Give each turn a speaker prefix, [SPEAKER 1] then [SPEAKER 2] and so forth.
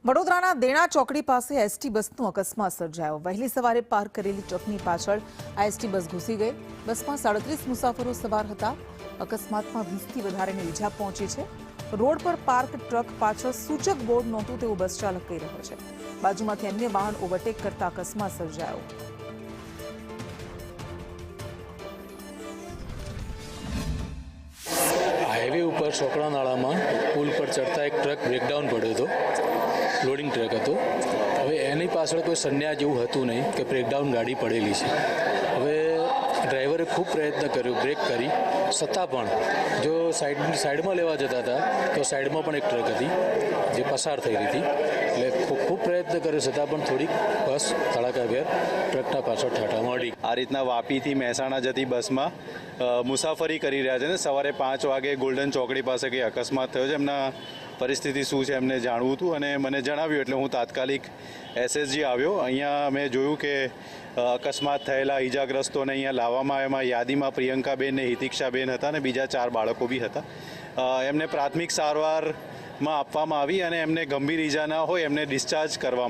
[SPEAKER 1] વડોદરાના દેણા ચોકડી પાસે એસટી બસનો અકસ્માત સર્જાયો। વહેલી સવારે પાર્ક કરેલી ટ્રકની પાછળ આ એસટી બસ ઘૂસી ગઈ। બસમાં 37 મુસાફરો સવાર હતા। અકસ્માતમાં 20થી વધારેને ઈજા પહોંચી છે। રોડ પર પાર્ક ટ્રક પાછળ સૂચક બોર્ડ નહોતું તેવું બસ ચાલક કહી રહ્યો છે। બાજુમાંથી અન્ય વાહન ઓવરટેક કરતા અકસ્માત સર્જાયો।
[SPEAKER 2] हाईवे पर सोकड़ा नाळाમાં પુલ પર ચડતા એક ટ્રક બ્રેકડાઉન પડ્યો હતો। લોડિંગ ટ્રક હતો। હવે એની પાછળ કોઈ સંન્યા જેવું હતું નહીં કે બ્રેકડાઉન ગાડી પડેલી છે। હવે ડ્રાઈવરે ખૂબ પ્રયત્ન કર્યો બ્રેક કરી, છતાં પણ જો સાઈડમાં લેવા જતા હતા તો સાઈડમાં પણ એક ટ્રક હતી જે પસાર થઈ રહી હતી। એટલે ખૂબ પ્રયત્ન કર્યો છતાં પણ થોડીક બસ ધડાકાભેર ટ્રકના પાછળ ઠાઠા મળી।
[SPEAKER 3] આ રીતના વાપીથી મહેસાણા જતી બસમાં મુસાફરી કરી રહ્યા છે ને સવારે 5 વાગે ગોલ્ડન ચોકડી પાસે કંઈ અકસ્માત થયો છે। એમના પરિસ્થિતિ શું છે એમને જાણવું હતું અને મને જણાવ્યું એટલે હું તાત્કાલિક એસએસજી આવ્યો। અહીંયા મેં જોયું કે અકસ્માત થયેલા ઈજાગ્રસ્તોને અહીંયા લાવવામાં આવ્યા। એમાં યાદીમાં પ્રિયંકાબેન ને હિતિક્ષાબેન હતા અને બીજા 4 બાળકો બી હતા। એમને પ્રાથમિક સારવારમાં આપવામાં આવી અને એમને ગંભીર ઈજા ના હોય એમને ડિસ્ચાર્જ કરવામાં